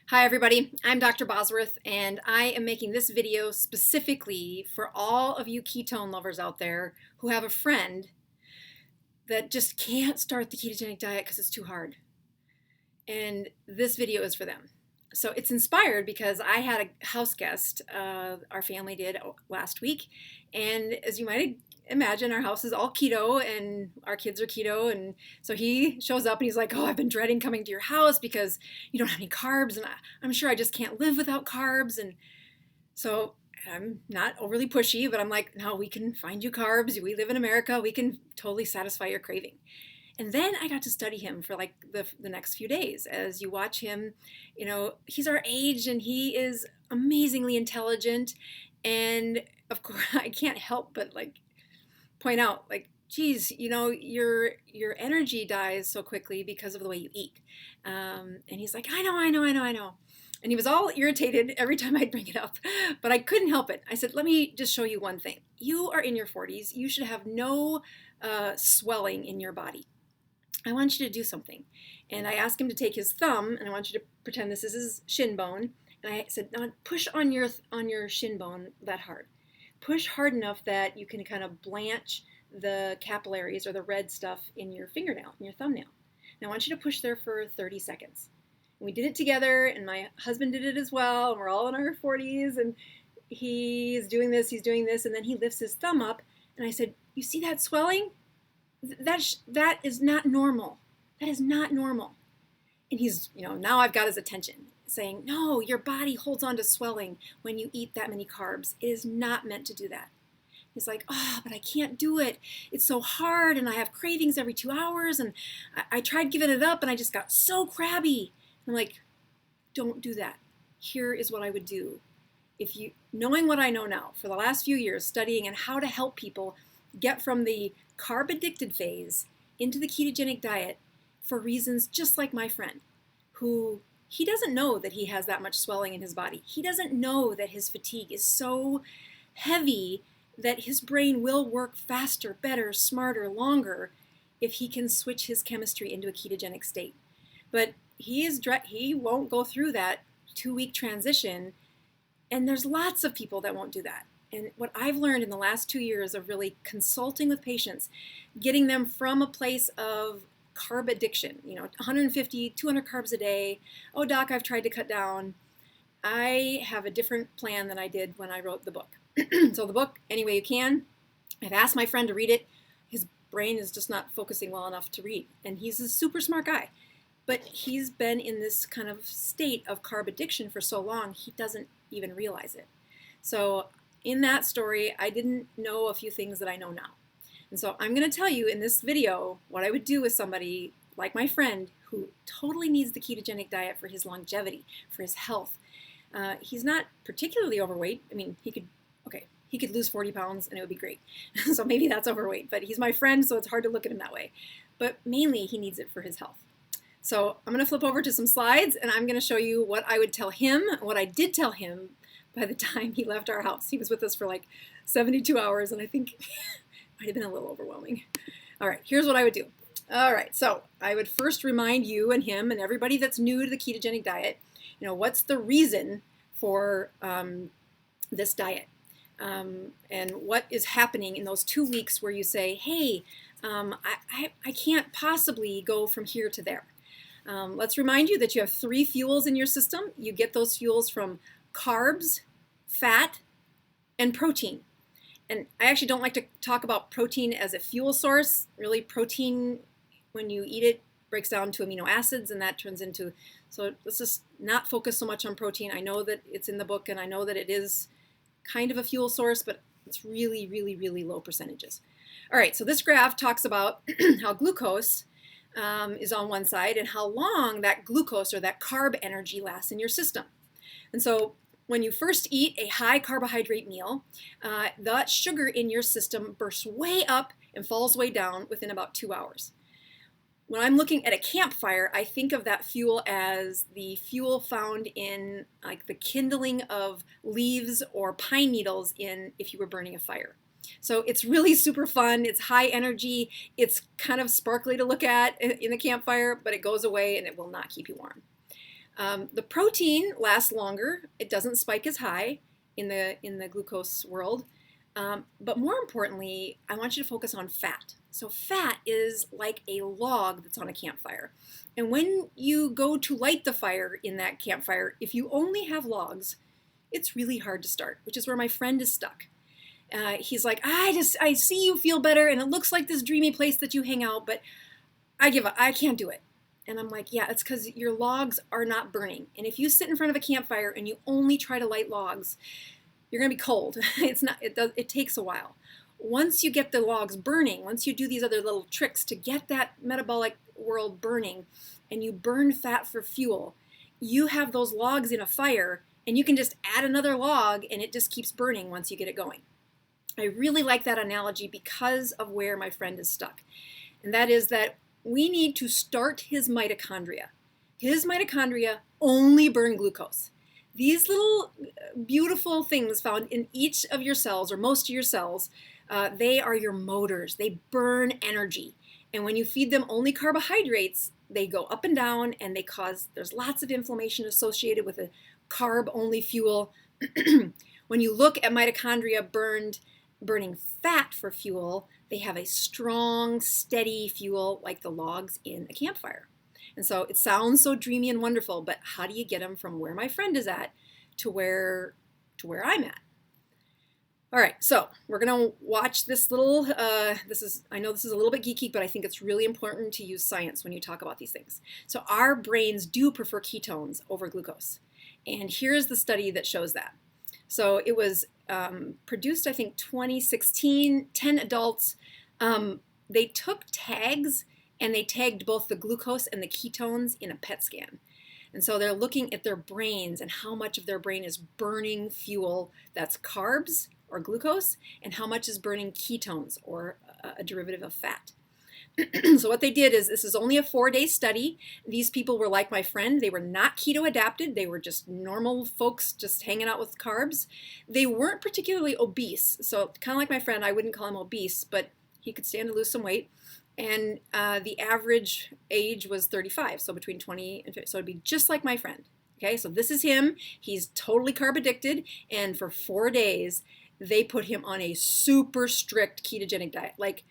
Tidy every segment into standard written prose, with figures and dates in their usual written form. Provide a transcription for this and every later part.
Hi everybody, I'm Dr. Bosworth and I am making this video specifically for all of you ketone lovers out there who have a friend that just can't start the ketogenic diet because it's too hard. And this video is for them. So it's inspired because I had a house guest, our family did last week, and as you might imagine, our house is all keto and our kids are keto, and so he shows up and he's like, oh, I've been dreading coming to your house because you don't have any carbs, and I'm sure I just can't live without carbs. And so I'm not overly pushy, but I'm like, no, we can find you carbs. We live in America. We can totally satisfy your craving. And then I got to study him for like the next few days. As you watch him, he's our age and he is amazingly intelligent. And of course, I can't help but like point out, like, geez, your energy dies so quickly because of the way you eat. And he's like, I know. And he was all irritated every time I'd bring it up, but I couldn't help it. I said, let me just show you one thing. You are in your 40s. You should have no swelling in your body. I want you to do something. And I asked him to take his thumb, and I want you to pretend this is his shin bone. And I said, now push on your shin bone that hard. Push hard enough that you can kind of blanch the capillaries or the red stuff in your fingernail, in your thumbnail. Now I want you to push there for 30 seconds. And we did it together, and my husband did it as well, and we're all in our 40s, and he's doing this, and then he lifts his thumb up, and I said, you see that swelling? That is not normal. That is not normal. And he's, now I've got his attention, saying, no, your body holds on to swelling when you eat that many carbs. It is not meant to do that. He's like, oh, but I can't do it. It's so hard, and I have cravings every 2 hours, and I tried giving it up, and I just got so crabby. I'm like, don't do that. Here is what I would do. Knowing what I know now, for the last few years, studying and how to help people get from the carb addicted phase into the ketogenic diet for reasons just like my friend, who he doesn't know that he has that much swelling in his body. He doesn't know that his fatigue is so heavy that his brain will work faster, better, smarter, longer if he can switch his chemistry into a ketogenic state. But he won't go through that 2-week transition, and there's lots of people that won't do that. And what I've learned in the last 2 years of really consulting with patients, getting them from a place of carb addiction, 150, 200 carbs a day. Oh, doc, I've tried to cut down. I have a different plan than I did when I wrote the book. So the book, any way you can. I've asked my friend to read it. His brain is just not focusing well enough to read. And he's a super smart guy. But he's been in this kind of state of carb addiction for so long, he doesn't even realize it. So in that story, I didn't know a few things that I know now. And so I'm going to tell you in this video what I would do with somebody like my friend who totally needs the ketogenic diet for his longevity, for his health. He's not particularly overweight. I mean, he could lose 40 pounds and it would be great. So maybe that's overweight, but he's my friend, so it's hard to look at him that way. But mainly he needs it for his health. So I'm going to flip over to some slides, and I'm going to show you what I would tell him, what I did tell him by the time he left our house. He was with us for like 72 hours, and I think it might have been a little overwhelming. All right, here's what I would do. All right, so I would first remind you and him and everybody that's new to the ketogenic diet, what's the reason for this diet? And what is happening in those 2 weeks where you say, hey, I can't possibly go from here to there. Let's remind you that you have 3 fuels in your system. You get those fuels from carbs, fat, and protein. And I actually don't like to talk about protein as a fuel source. Really, protein, when you eat it, breaks down to amino acids, and that turns into, so let's just not focus so much on protein. I know that it's in the book, and I know that it is kind of a fuel source, but it's really, really, really low percentages. All right, so this graph talks about how glucose is on one side and how long that glucose or that carb energy lasts in your system. And so when you first eat a high carbohydrate meal, that sugar in your system bursts way up and falls way down within about 2 hours. When I'm looking at a campfire, I think of that fuel as the fuel found in like the kindling of leaves or pine needles if you were burning a fire. So it's really super fun. It's high energy. It's kind of sparkly to look at in the campfire, but it goes away and it will not keep you warm. The protein lasts longer. It doesn't spike as high in the glucose world. But more importantly, I want you to focus on fat. So fat is like a log that's on a campfire. And when you go to light the fire in that campfire, if you only have logs, it's really hard to start, which is where my friend is stuck. He's like, I see you feel better, and it looks like this dreamy place that you hang out, but I give up. I can't do it. And I'm like, yeah, it's because your logs are not burning. And if you sit in front of a campfire and you only try to light logs, you're going to be cold. It takes a while. Once you get the logs burning, once you do these other little tricks to get that metabolic world burning, and you burn fat for fuel, you have those logs in a fire, and you can just add another log, and it just keeps burning once you get it going. I really like that analogy because of where my friend is stuck. And that is that we need to start his mitochondria. His mitochondria only burn glucose. These little beautiful things found in each of your cells, or most of your cells, they are your motors. They burn energy. And when you feed them only carbohydrates, they go up and down, and there's lots of inflammation associated with a carb-only fuel. When you look at mitochondria burning fat for fuel, they have a strong, steady fuel like the logs in a campfire. And so it sounds so dreamy and wonderful, but how do you get them from where my friend is at to where I'm at? All right, so we're going to watch this little, I know this is a little bit geeky, but I think it's really important to use science when you talk about these things. So our brains do prefer ketones over glucose. And here's the study that shows that. So it was produced, I think, 2016, 10 adults. They took tags, and they tagged both the glucose and the ketones in a PET scan. And so they're looking at their brains and how much of their brain is burning fuel that's carbs or glucose, and how much is burning ketones or a derivative of fat. So what they did is, this is only a 4-day study. These people were like my friend. They were not keto adapted. They were just normal folks just hanging out with carbs. They weren't particularly obese. So kind of like my friend, I wouldn't call him obese, but he could stand to lose some weight. And the average age was 35, so between 20 and 50. So it'd be just like my friend. Okay, so this is him. He's totally carb addicted. And for 4 days, they put him on a super strict ketogenic diet. Like,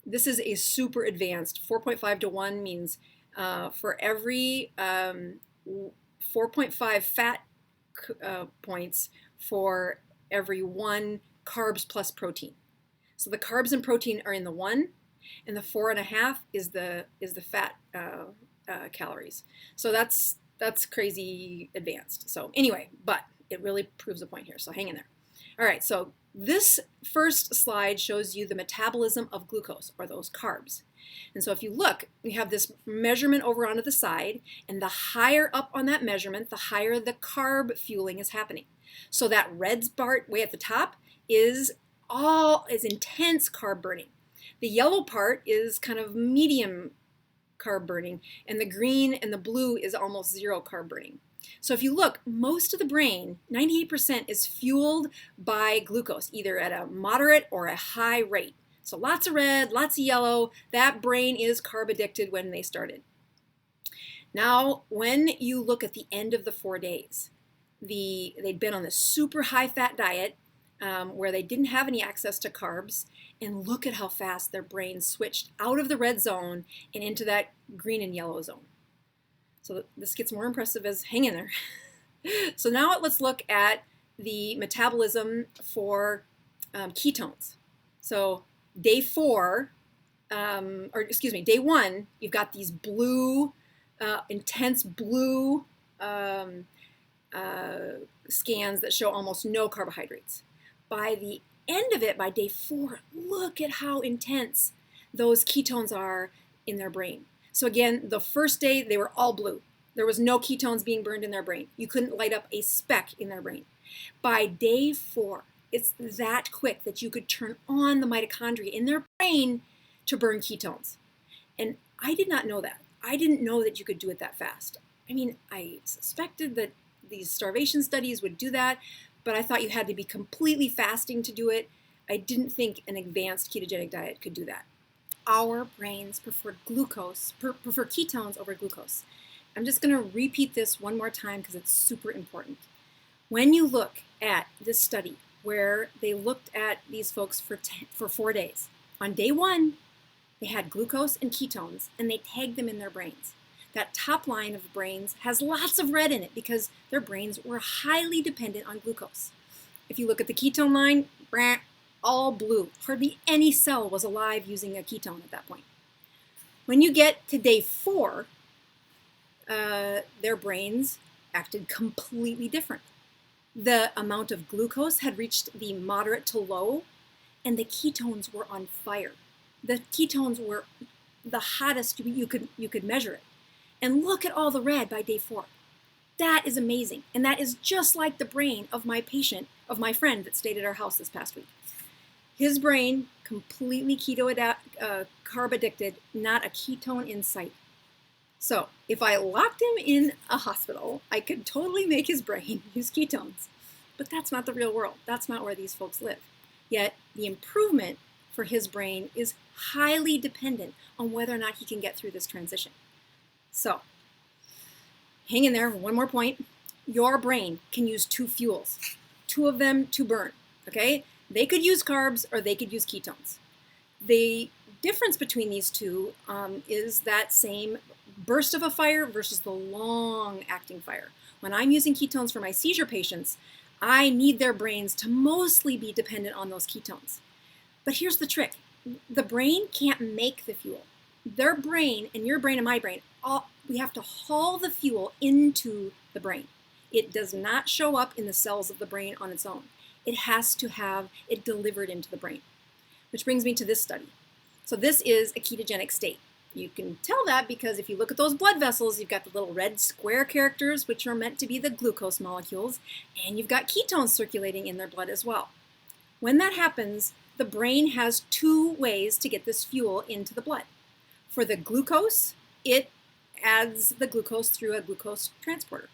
this is a super advanced. 4.5 to 1 means for every 4.5 fat points for every 1 carbs plus protein. So the carbs and protein are in the 1, and the 4.5 is the fat calories. So that's crazy advanced. So anyway, but it really proves a point here. So hang in there. All right, so this first slide shows you the metabolism of glucose, or those carbs. And so if you look, we have this measurement over onto the side, and the higher up on that measurement, the higher the carb fueling is happening. So that red part way at the top is intense carb burning. The yellow part is kind of medium carb burning, and the green and the blue is almost zero carb burning. So if you look, most of the brain, 98%, is fueled by glucose, either at a moderate or a high rate. So lots of red, lots of yellow. That brain is carb addicted when they started. Now, when you look at the end of the 4 days, they'd been on this super high fat diet where they didn't have any access to carbs, and look at how fast their brain switched out of the red zone and into that green and yellow zone. So this gets more impressive as, hang in there. So now let's look at the metabolism for ketones. So day 1, you've got these blue, intense blue scans that show almost no carbohydrates. By the end of it, by day 4, look at how intense those ketones are in their brain. So again, the first day, they were all blue. There was no ketones being burned in their brain. You couldn't light up a speck in their brain. By day 4, it's that quick that you could turn on the mitochondria in their brain to burn ketones. And I did not know that. I didn't know that you could do it that fast. I mean, I suspected that these starvation studies would do that, but I thought you had to be completely fasting to do it. I didn't think an advanced ketogenic diet could do that. Our brains prefer ketones over glucose. I'm just going to repeat this one more time because it's super important. When you look at this study where they looked at these folks for 4 days, on day 1, they had glucose and ketones, and they tagged them in their brains. That top line of brains has lots of red in it because their brains were highly dependent on glucose. If you look at the ketone line, all blue. Hardly any cell was alive using a ketone at that point. When you get to day 4, their brains acted completely different. The amount of glucose had reached the moderate to low, and the ketones were on fire. The ketones were the hottest you could measure it. And look at all the red by day 4. That is amazing. And that is just like the brain of my friend that stayed at our house this past week. His brain, completely carb addicted, not a ketone in sight. So if I locked him in a hospital, I could totally make his brain use ketones. But that's not the real world. That's not where these folks live. Yet the improvement for his brain is highly dependent on whether or not he can get through this transition. So hang in there, one more point. Your brain can use 2 fuels, 2 of them to burn, okay? They could use carbs or they could use ketones. The difference between these two is that same burst of a fire versus the long-acting fire. When I'm using ketones for my seizure patients, I need their brains to mostly be dependent on those ketones. But here's the trick. The brain can't make the fuel. Their brain and your brain and my brain, we have to haul the fuel into the brain. It does not show up in the cells of the brain on its own. It has to have it delivered into the brain. Which brings me to this study. So this is a ketogenic state. You can tell that because if you look at those blood vessels, you've got the little red square characters, which are meant to be the glucose molecules, and you've got ketones circulating in their blood as well. When that happens, the brain has 2 ways to get this fuel into the blood. For the glucose, it adds the glucose through a glucose transporter.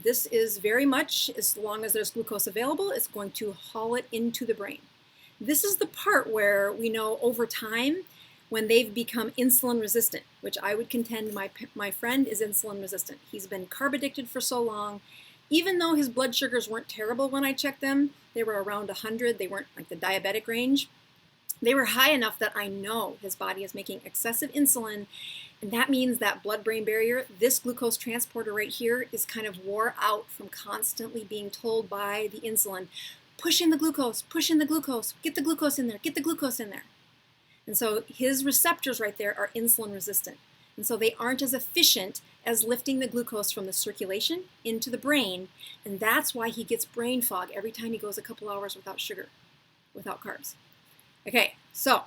This is very much, as long as there's glucose available, it's going to haul it into the brain. This is the part where we know over time when they've become insulin resistant, which I would contend my friend is insulin resistant. He's been carb addicted for so long. Even though his blood sugars weren't terrible when I checked them, they were around 100. They weren't like the diabetic range. They were high enough that I know his body is making excessive insulin, and that means that blood-brain barrier, this glucose transporter right here, is kind of wore out from constantly being told by the insulin, push in the glucose, get the glucose in there, get the glucose in there. And so his receptors right there are insulin resistant. And so they aren't as efficient as lifting the glucose from the circulation into the brain, and that's why he gets brain fog every time he goes a couple hours without sugar, without carbs. Okay, so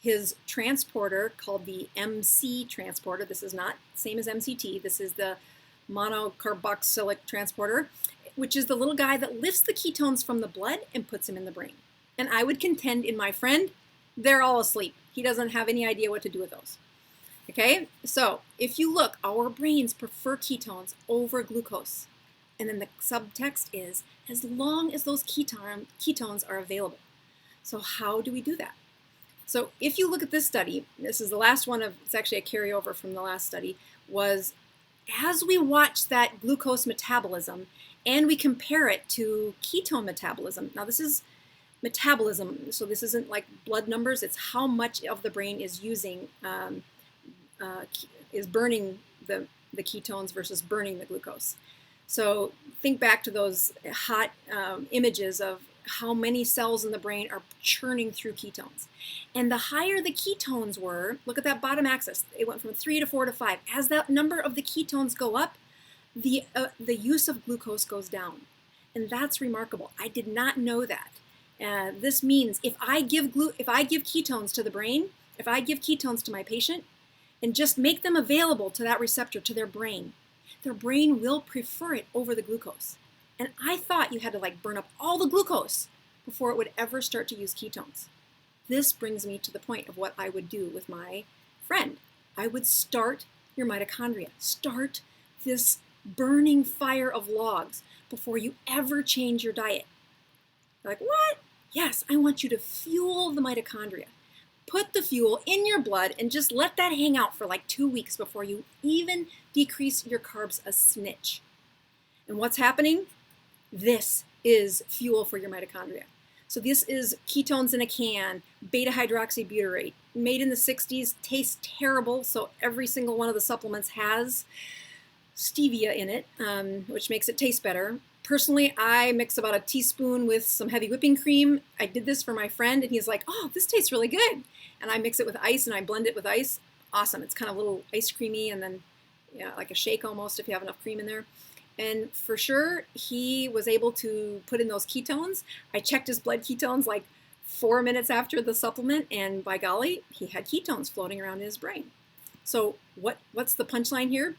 his transporter called the MC transporter, this is not the same as MCT, this is the monocarboxylic transporter, which is the little guy that lifts the ketones from the blood and puts them in the brain. And I would contend in my friend, they're all asleep. He doesn't have any idea what to do with those. Okay, so if you look, our brains prefer ketones over glucose. And then the subtext is, as long as those ketones are available. So how do we do that? So if you look at this study, this is the last one it's actually a carryover from the last study, was as we watch that glucose metabolism and we compare it to ketone metabolism. Now this is metabolism, so this isn't like blood numbers, it's how much of the brain is using, is burning the ketones versus burning the glucose. So think back to those hot images of how many cells in the brain are churning through ketones. And the higher the ketones were, look at that bottom axis, it went from 3 to 4 to 5. As that number of the ketones go up, the use of glucose goes down. And that's remarkable. I did not know that. This means if I give ketones to the brain, if I give ketones to my patient, and just make them available to that receptor, to their brain will prefer it over the glucose. And I thought you had to like burn up all the glucose before it would ever start to use ketones. This brings me to the point of what I would do with my friend. I would start your mitochondria. Start this burning fire of logs before you ever change your diet. You're like, what? Yes, I want you to fuel the mitochondria. Put the fuel in your blood and just let that hang out for like 2 weeks before you even decrease your carbs a smidge. And what's happening? This is fuel for your mitochondria. So this is ketones in a can, beta hydroxybutyrate, made in the 60s, tastes terrible. So every single one of the supplements has stevia in it, which makes it taste better. Personally, I mix about a teaspoon with some heavy whipping cream. I did this for my friend and he's like, oh, this tastes really good. And I mix it with ice and I blend it with ice. Awesome. It's kind of a little ice creamy and then like a shake almost if you have enough cream in there. And for sure, he was able to put in those ketones. I checked his blood ketones like 4 minutes after the supplement, and by golly, he had ketones floating around in his brain. So what's the punchline here?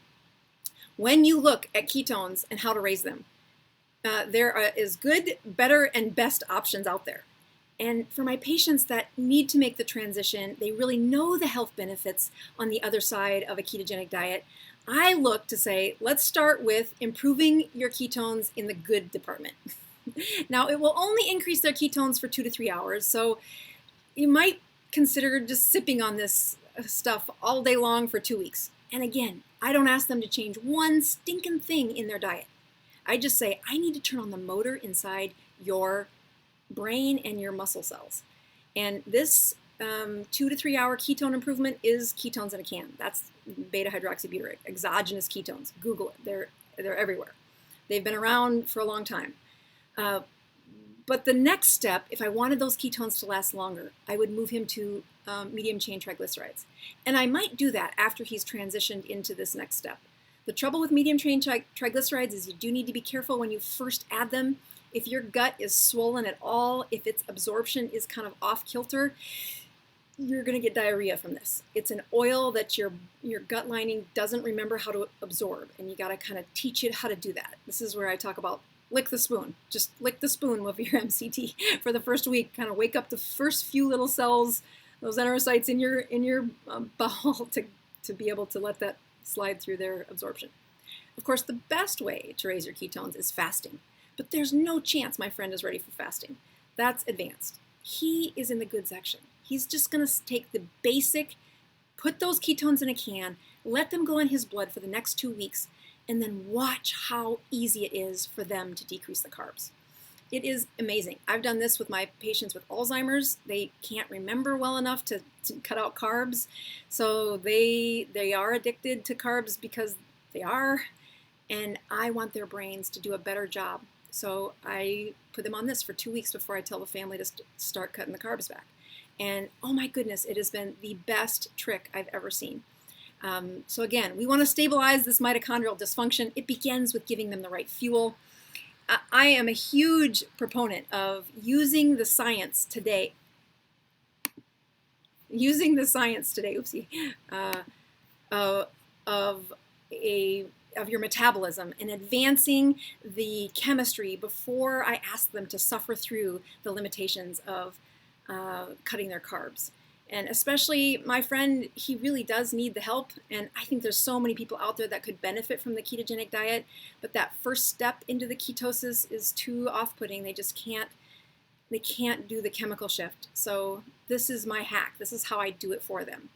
When you look at ketones and how to raise them, there is good, better, and best options out there. And for my patients that need to make the transition, they really know the health benefits on the other side of a ketogenic diet, I look to say, let's start with improving your ketones in the good department. Now, it will only increase their ketones for 2 to 3 hours, so you might consider just sipping on this stuff all day long for 2 weeks. And again, I don't ask them to change one stinking thing in their diet. I just say, I need to turn on the motor inside your brain and your muscle cells. And this 2 to 3 hour ketone improvement is ketones in a can. That's beta hydroxybutyrate, exogenous ketones. Google it. They're everywhere. They've been around for a long time. But the next step, if I wanted those ketones to last longer, I would move him to medium chain triglycerides. And I might do that after he's transitioned into this next step. The trouble with medium chain triglycerides is you do need to be careful when you first add them. If your gut is swollen at all, if its absorption is kind of off kilter, you're going to get diarrhea from this. It's an oil that your gut lining doesn't remember how to absorb, and you got to kind of teach it how to do that. This is where I talk about lick the spoon. Just lick the spoon with your MCT for the first week. Kind of wake up the first few little cells, those enterocytes in your bowel to be able to let that slide through their absorption. Of course, the best way to raise your ketones is fasting, but there's no chance my friend is ready for fasting. That's advanced. He is in the good section. He's just going to take the basic, put those ketones in a can, let them go in his blood for the next 2 weeks, and then watch how easy it is for them to decrease the carbs. It is amazing. I've done this with my patients with Alzheimer's. They can't remember well enough to cut out carbs, so they are addicted to carbs because they are, and I want their brains to do a better job. So I put them on this for 2 weeks before I tell the family to start cutting the carbs back. And oh my goodness, it has been the best trick I've ever seen. So again, we want to stabilize this mitochondrial dysfunction. It begins with giving them the right fuel. I am a huge proponent of using the science today. Of your metabolism and advancing the chemistry before I ask them to suffer through the limitations of cutting their carbs. And especially my friend, he really does need the help. And I think there's so many people out there that could benefit from the ketogenic diet. But that first step into the ketosis is too off-putting. They can't do the chemical shift. So this is my hack. This is how I do it for them.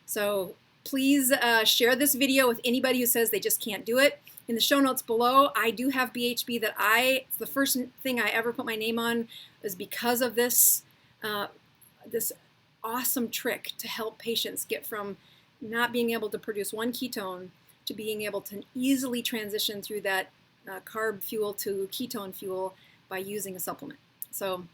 So please share this video with anybody who says they just can't do it. In the show notes below, I do have BHB that it's the first thing I ever put my name on is because of this awesome trick to help patients get from not being able to produce one ketone to being able to easily transition through that carb fuel to ketone fuel by using a supplement. So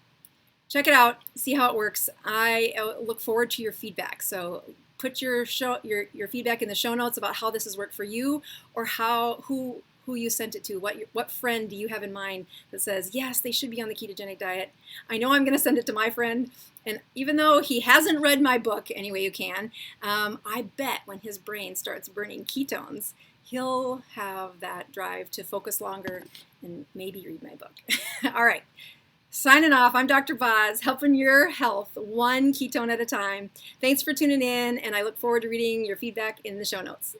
check it out, see how it works. I look forward to your feedback. So put your feedback in the show notes about how this has worked for you, or who you sent it to. What friend do you have in mind that says, yes, they should be on the ketogenic diet? I know I'm going to send it to my friend, and even though he hasn't read my book, Any Way You Can, I bet when his brain starts burning ketones, he'll have that drive to focus longer and maybe read my book. All right. Signing off, I'm Dr. Boz, helping your health one ketone at a time. Thanks for tuning in, and I look forward to reading your feedback in the show notes.